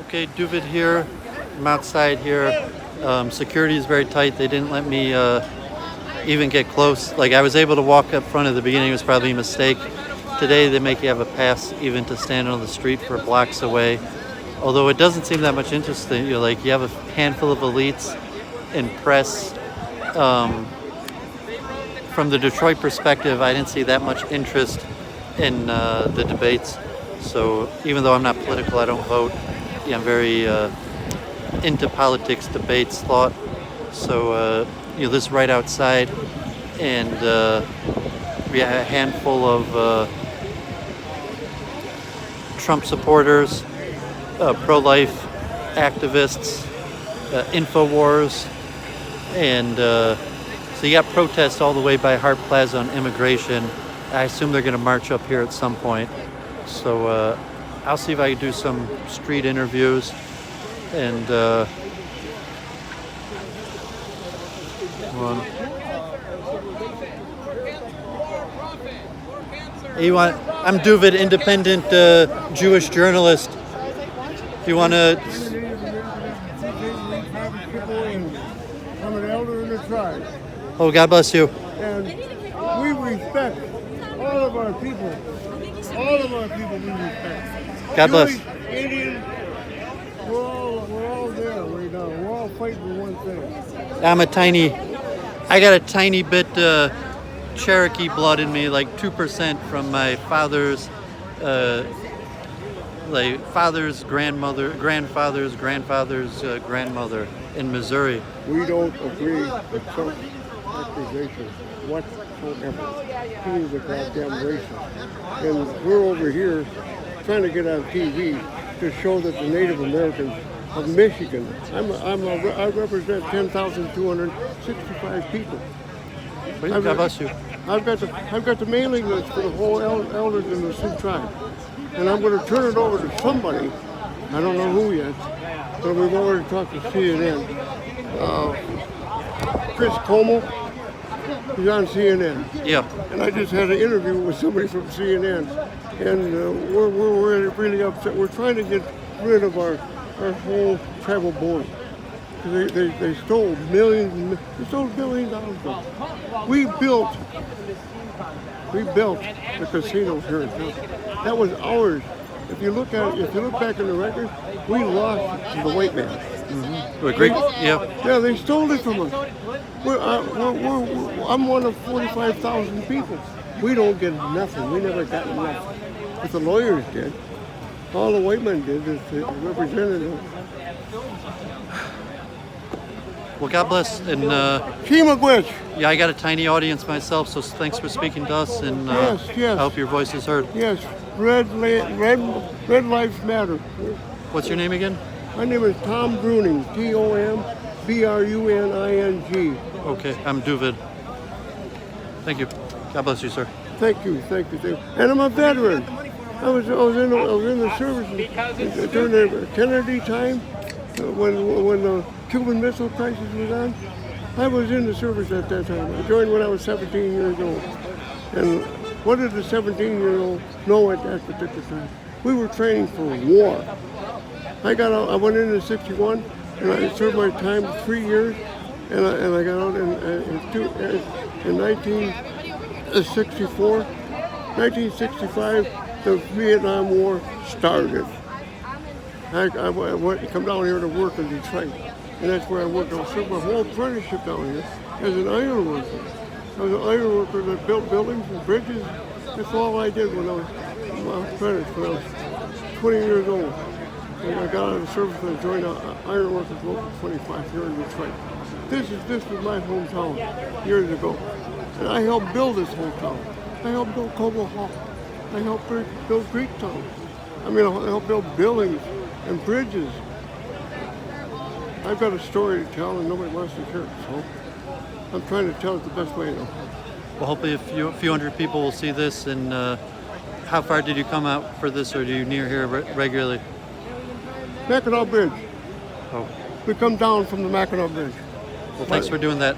Okay, Doooovid here. I'm outside here. Security is very tight. They didn't let me even get close. Like, I was able to walk up front at the beginning. It was probably a mistake. Today they make you have a pass even to stand on the street for blocks away. Although it doesn't seem that much interest in you. Like, you have a handful of elites and press. From the Detroit perspective, I didn't see that much interest in the debates. So even though I'm not political, I don't vote. Yeah, I'm very into politics, debates, thought. So this is right outside, and we have a handful of Trump supporters, pro-life activists, InfoWars, and so you got protests all the way by Hart Plaza on immigration. I assume they're going to march up here at some point. So I'll see if I can do some street interviews, and I'm Doooovid, independent Jewish journalist. If you want to. I'm an elder in the tribe. Oh, God bless you. And we respect all of our people. All of our people we respect. God bless. Jewish, Indian, we're all there right now. We're all fighting for one thing. I got a tiny bit Cherokee blood in me, like 2% from my father's grandfather's grandmother in Missouri. We don't agree with some accusations whatsoever. He is a goddamn racist. And we're over here trying to get on TV to show that the Native Americans of Michigan, I represent 10,265 people. God bless you. I've got the mailing list for the whole elders in the Sioux tribe. And I'm going to turn it over to somebody. I don't know who yet, but we've already talked to CNN. Chris Como, he's on CNN. Yeah. And I just had an interview with somebody from CNN, and we're really upset. We're trying to get rid of our whole tribal board. They stole millions. They stole billions of dollars. We built the casinos here in town. That was ours. If you look back in the records, we lost to the white man. Mm-hmm. Agree? Yeah. Yeah, they stole it from us. I'm one of 45,000 people. We don't get nothing. We never got nothing. But the lawyers did. All the white men did is they represented them. Well, God bless. And yeah, I got a tiny audience myself, so thanks for speaking to us, and yes. I hope your voice is heard. Yes, Red Lives Matter. What's your name again? My name is Tom Bruning, TOMBRUNING. Okay, I'm Doooovid. Thank you. God bless you, sir. Thank you. And I'm a veteran. I was in the service during the Kennedy time when the Cuban Missile Crisis was on. I was in the service at that time. I joined when I was 17 years old. And what did the 17-year-old know at that particular time? We were training for war. I went in 61, and I served my time 3 years, and I got out in 1964. 1965, the Vietnam War started. I come down here to work in Detroit, and that's where I worked. I served my whole apprenticeship down here as an iron worker. I was an iron worker that built buildings and bridges. That's all I did when I was apprentice, when I was 20 years old. And I got out of the service and I joined Iron Workers Local 25 here in Detroit. This was my hometown years ago. And I helped build this whole town. I helped build Cobo Hall. I helped build Greektown. I helped build buildings and bridges. I've got a story to tell and nobody wants to hear it, so I'm trying to tell it the best way I know. Well, hopefully a few hundred people will see this. And how far did you come out for this, or do you near here regularly? Mackinac Bridge. Oh. We come down from the Mackinac Bridge. Well, thanks for doing that.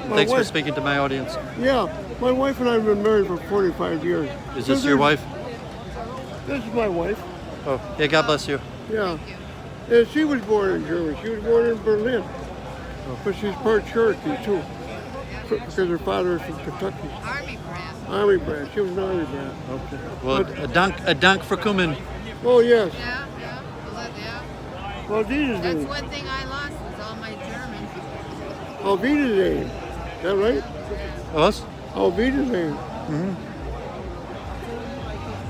Thanks for speaking to my audience. Yeah, my wife and I have been married for 45 years. Is this your wife? This is my wife. Oh, yeah, God bless you. Yeah. And she was born in Germany. She was born in Berlin. But she's part Cherokee too. Because her father is from Kentucky. Army brat. Army brat. She was an Army brat. Okay. Well, a dunk for Kuman. Oh, yes. Yeah, yeah. Well, Jesus That's name. one thing I lost was all my German. Alvita's name. Is that right? Us? Alvita's name. I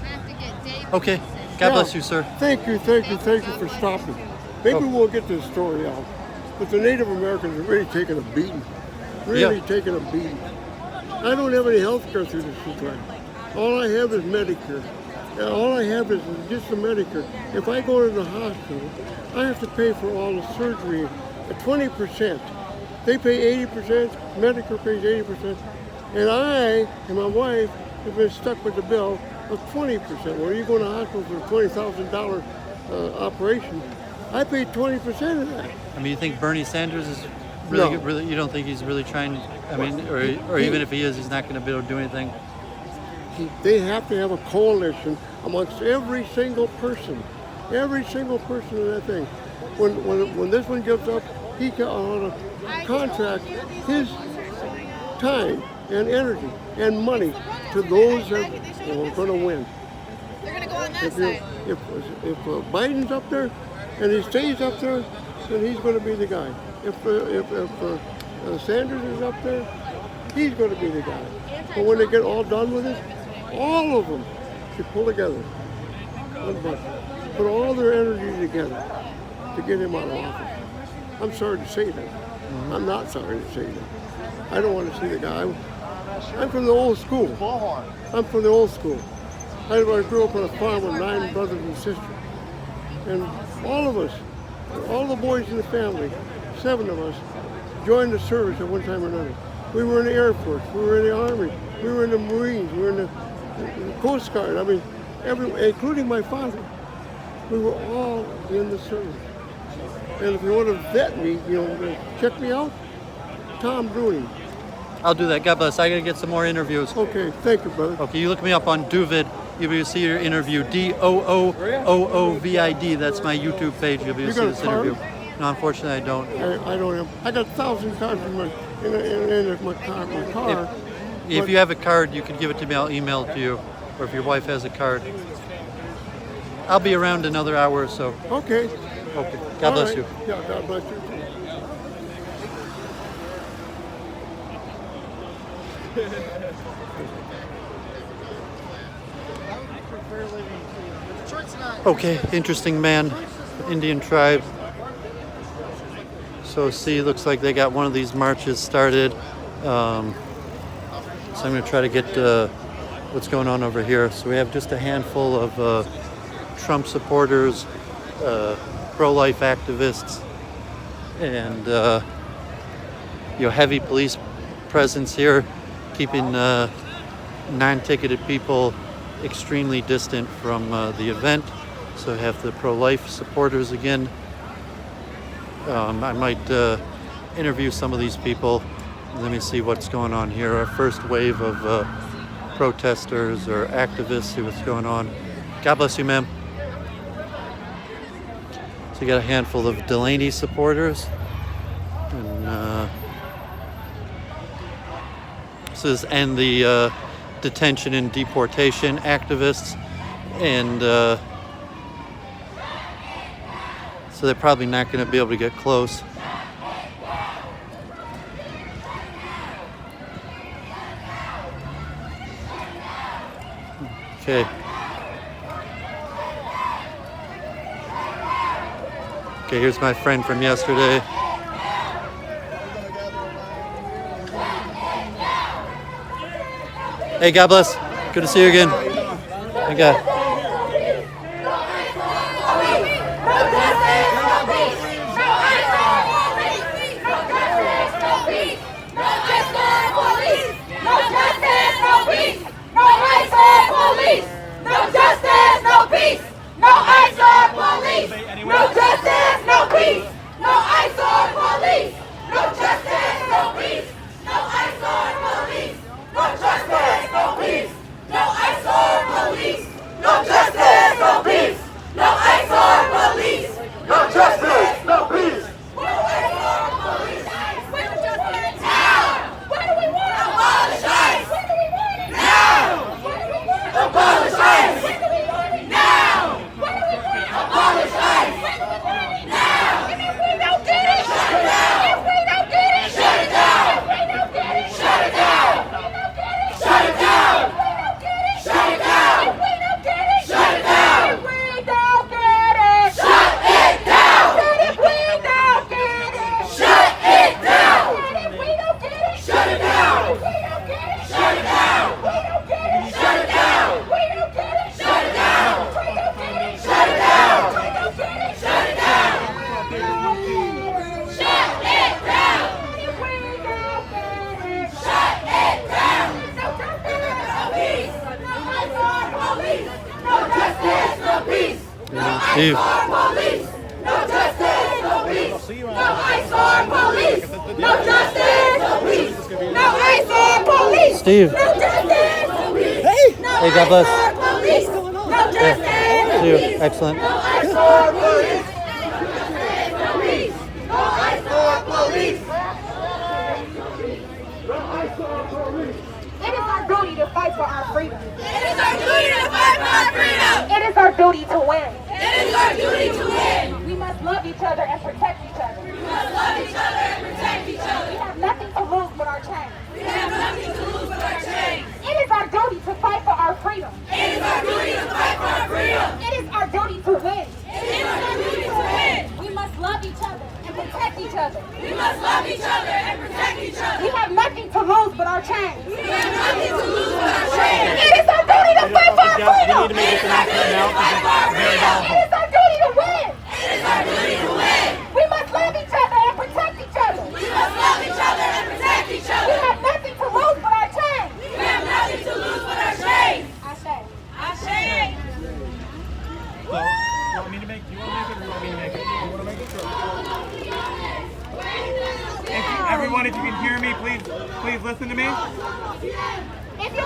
have to get Dave. Okay. God bless you, sir. Thank you for stopping. Maybe we'll get this story out. But the Native Americans are really taking a beating. Really taking a beating. I don't have any health care through this program. All I have is Medicare. And all I have is just the Medicare. If I go to the hospital, I have to pay for all the surgery at 20%. They pay 80%, Medicare pays 80%. And I and my wife have been stuck with the bill of 20%. When you go to the hospital for a $20,000 operation, I pay 20% of that. I mean, you think Bernie Sanders is really, No. really? You don't think he's really trying? I mean, or even if he is, he's not going to be able to do anything. They have to have a coalition amongst every single person in that thing. When this one gives up, he can contract his time and energy and money to those that are going to win. They're going to go on that If side. Biden's up there and he stays up there, then he's going to be the guy. If Sanders is up there, he's going to be the guy. But when they get all done with it, all of them should pull together. One bunch. Put all their energy together to get him out of office. I'm sorry to say that. I'm not sorry to say that. I don't want to see the guy. I'm from the old school. I'm from the old school. I grew up on a farm with 9 brothers and sisters. And all of us, all the boys in the family, 7 of us, joined the service at one time or another. We were in the Air Force, we were in the Army, we were in the Marines, we were in the Coast Guard. I mean, including my father. We were all in the service. And if you want to vet me, check me out, Tom Bruning. I'll do that. God bless. I got to get some more interviews. Okay, thank you, brother. Okay, you look me up on Doooovid. You'll be able to see your interview. Doooovid. That's my YouTube page. You'll be able to see this interview. No, unfortunately, I don't. I don't have. I got 1,000 cards in my car. If you have a card, you can give it to me. I'll email it to you. Or if your wife has a card. I'll be around another hour or so. Okay. Okay. God bless you. Yeah, God bless you. Okay, interesting man, Indian tribe. So see, looks like they got one of these marches started. So I'm going to try to get what's going on over here. So we have just a handful of Trump supporters, pro-life activists, and heavy police presence here, keeping non-ticketed people extremely distant from the event. So I have the pro-life supporters again. I might interview some of these people. Let me see what's going on here. Our first wave of protesters or activists, see what's going on. God bless you, ma'am. So you got a handful of Delaney supporters. And and the detention and deportation activists. And so they're probably not going to be able to get close. Okay. Okay, here's my friend from yesterday. Hey, God bless. Good to see you again. Thank God. No Steve. Police! No justice! No peace! No ICE or police! No justice! No peace! No ICE or police! Steve. No justice! No peace! No Hey, God bless. ICE or police! No justice! See you. Excellent. No ICE or police! No peace! No ICE or police! It is our duty to fight for our freedom. It is our duty to fight for our freedom! It is our duty to win. It is our duty to win! We must love each other and protect each other. We must love each other and protect each We other! have nothing to lose but our chains. We have nothing to lose but our chains! It is our duty to fight for our freedom. It is our duty to fight for our freedom! It is our duty to win. It is our duty to win! We must love each other and protect each other. We must love each other and protect each We other! have nothing to lose but our chains. We have nothing to lose but our chains! It is our duty to fight for our freedom. You need to make this announcement now because it's very powerful. It is our duty to win. It is our duty to win! We must love each other and protect each other. We must love each other and protect each We other! have nothing to lose but our chains. We have nothing to lose but our chains! I say. Ashe! So, you want me to make? Do you want to make it or you want me to make it? You want to make it? Sure. Everyone, if you can hear me, please listen to me. If you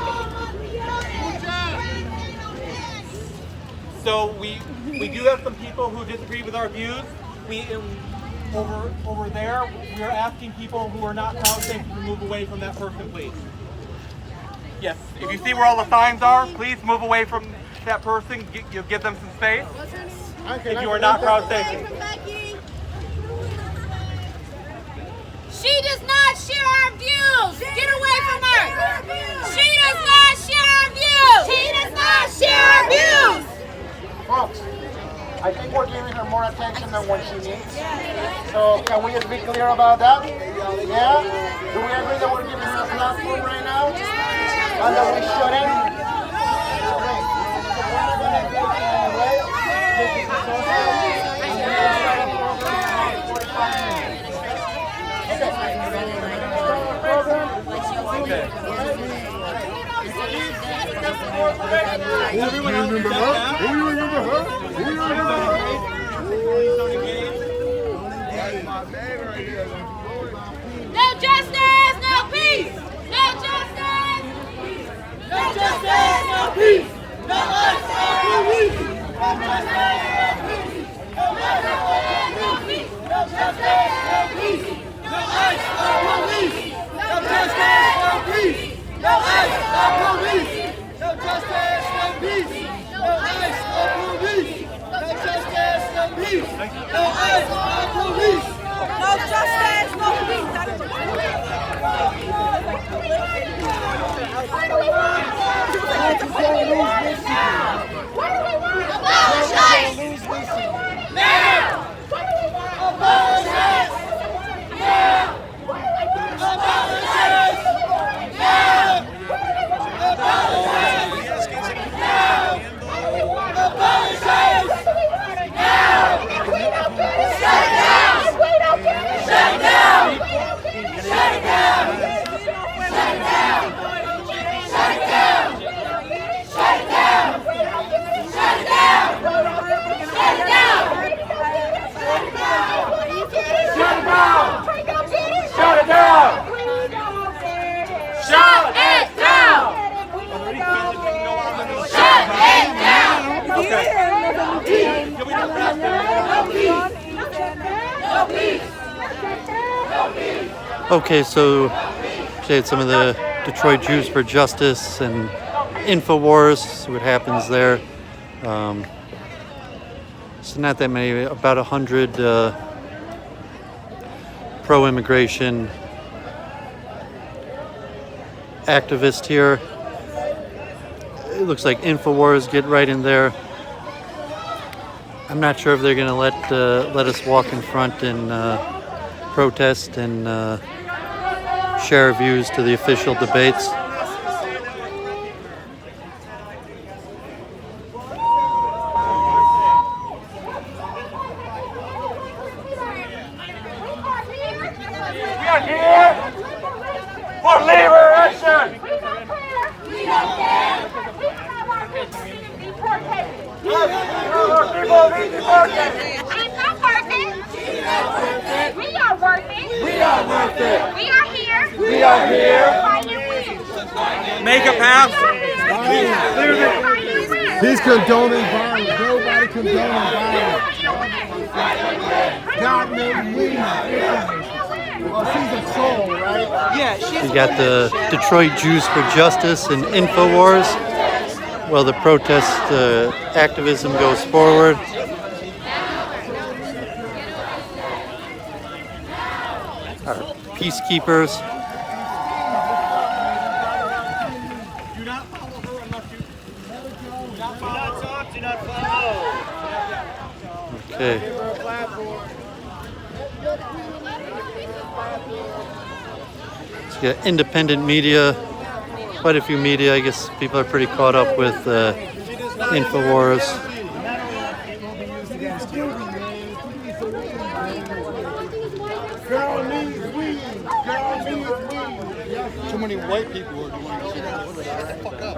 So we do have some people who disagree with our views. Over there, we're asking people who are not crowd safe to move away from that person, please. Yes, if you see where all the signs are, please move away from that person. Give them some space. If you are not crowd safe. She does not share our views. Get away from her. She does not share our views. She does not share our views. Folks, I think we're giving her more attention than what she needs. So can we just be clear about that? Yeah? Do we agree that we're giving her a platform right now? And that we shouldn't? Great. So we're not going to do it anyway. This is a social. And we're going to start a program in 45 minutes. Okay. Everyone else Remember step her? down. Do you remember her? Do you remember her? Please don't engage. No justice, no peace. No justice. No justice, no peace! No ICE or police! No justice, no peace! No justice, no peace! No ICE or police! No justice, no peace! No ICE or police! No justice, no peace! No ICE or police! No justice, no peace! No ICE or police! No justice, no peace! What do we want? What do we want? Abolish ICE! Now! Abolish ICE! Now! Abolish ICE! Now! Abolish ICE! Now! Abolish ICE! Now! Shut it down! Shut it down! Shut it down! Shut it down! Shut it down! Shut it down! Shut it down! Shut it down! Shut it down! Shut it down! Shut it down! Shut it down! Can we just wrap this? No peace! No peace! Okay, so she had some of the Detroit Jews for Justice and InfoWars, see what happens there. So not that many, about 100 pro-immigration activists here. It looks like InfoWars get right in there. I'm not sure if they're going to let us walk in front and protest and share our views to the official debates. We are here for liberation! We don't care. We have our people being deported. People need We are here. Make a path. He's condoning violence. Nobody condoning violence. God made women. Well, she's a troll, right? Yeah, she's You got the Detroit Jews for Justice and InfoWars. Well, the protest activism goes forward. Our peacekeepers. Do not follow her unless you. Do not talk. Do not follow. Okay. So you got independent media. Quite a few media. I guess people are pretty caught up with InfoWars. Girl needs weed. Girl needs weed. Too many white people are doing it. Fuck up.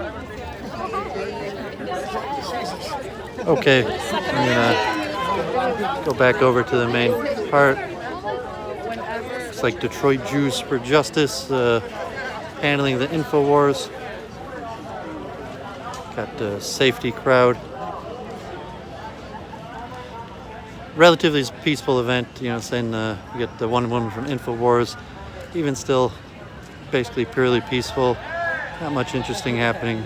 Okay, I'm gonna go back over to the main part. It's like Detroit Jews for Justice handling the InfoWars. Got the safety crowd. Relatively peaceful event, you know, saying you get the one woman from InfoWars, even still basically purely peaceful, not much interesting happening.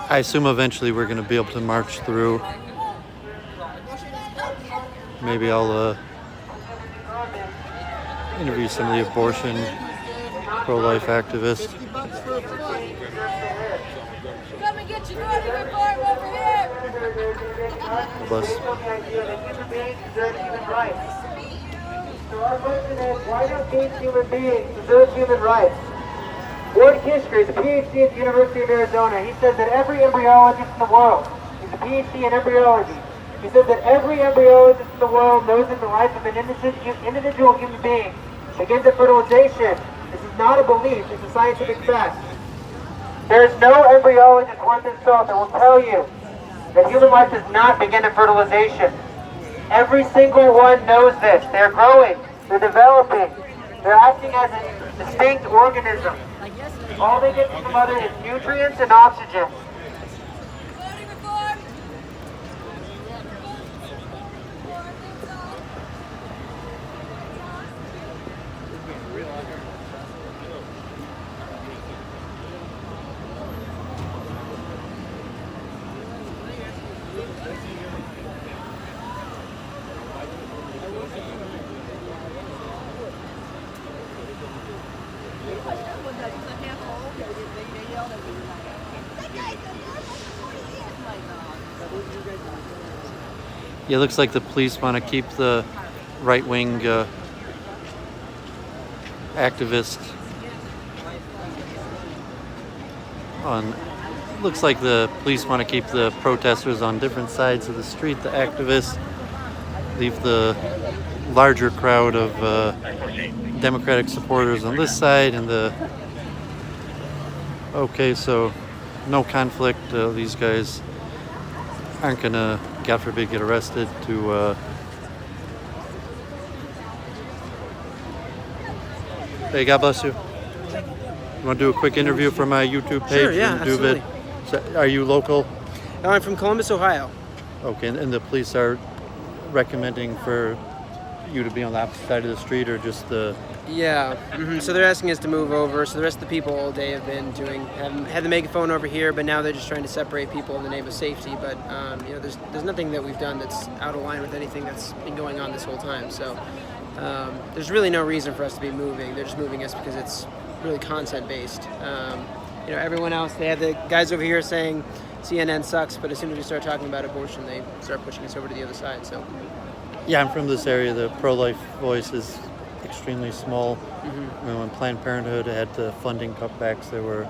I assume eventually we're going to be able to march through. Maybe I'll interview some of the abortion, pro-life activists. Come and get your voting reform over here. Bless. So our question is, why don't these human beings deserve human rights? Ward Kishker is a PhD at the University of Arizona. He says that every embryologist in the world is a PhD in embryology. He says that every embryologist in the world knows that the life of an individual human being begins at fertilization. This is not a belief, it's a scientific fact. There is no embryologist worth his salt that will tell you that human life does not begin at fertilization. Every single one knows this. They're growing, they're developing, they're acting as a distinct organism. All they get from the mother is nutrients and oxygen. Voting reform. Yeah, it looks like the police want to keep the right-wing activists on. Looks like the police want to keep the protesters on different sides of the street. The activists leave the larger crowd of Democratic supporters on this side, and the. Okay, so no conflict. These guys aren't gonna, God forbid, get arrested to Hey, God bless you. You want to do a quick interview for my YouTube page? Sure, yeah, from Doooovid? So, are you local? I'm from Columbus, Ohio. Okay, and the police are recommending for you to be on the opposite side of the street, or just the... Yeah, so they're asking us to move over. So the rest of the people all day have been had the megaphone over here, but now they're just trying to separate people in the name of safety. But you know, there's nothing that we've done that's out of line with anything that's been going on this whole time. So there's really no reason for us to be moving. They're just moving us because it's really content based. You know, everyone else, they have the guys over here saying CNN sucks, but as soon as we start talking about abortion, they start pushing us over to the other side. So Yeah, I'm from this area. The pro-life voice is extremely small. When Planned Parenthood had the funding cutbacks, there were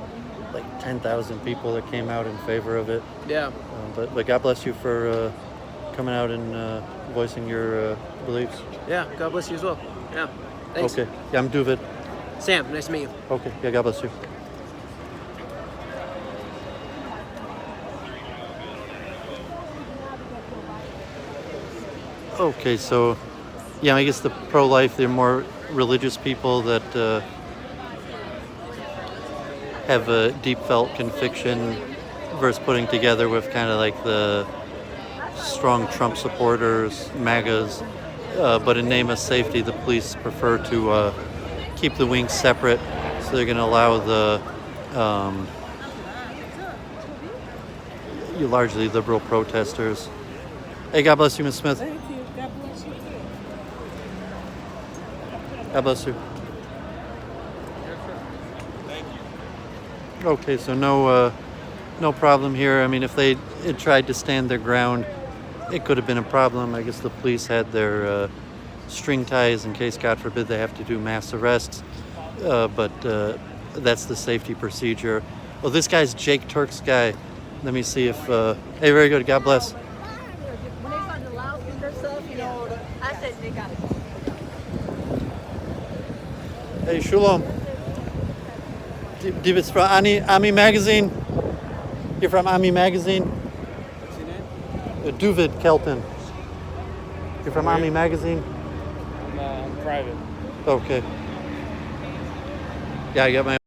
like 10,000 people that came out in favor of it. yeah. But God bless you for coming out and voicing your beliefs. Yeah, God bless you as well. Yeah, thanks. Okay. Yeah, I'm Doooovid. Sam, nice to meet you. Okay. Yeah, God bless you. Okay, so yeah, I guess the pro-life, they're more religious people that have a deep felt conviction versus putting together with kind of like the strong Trump supporters, MAGAs. But in name of safety, the police prefer to keep the wings separate, so they're going to allow the largely liberal protesters. Hey, God bless you, Ms. Smith. Thank you. God bless you. God bless you. Okay, so no problem here. I mean, if they had tried to stand their ground, it could have been a problem. I guess the police had their string ties in case, God forbid, they have to do mass arrests. But that's the safety procedure. Oh, this guy's Jake Turx guy. Let me see if... hey, very good. God bless. When they started allowing their stuff, you know, I said they got it. Hey, Shalom. Die bist from Ami Magazine? You're from Ami Magazine? What's your name? Doooovid Kaitlin. You're from Ami Magazine? I'm private. Okay. Yeah, I got my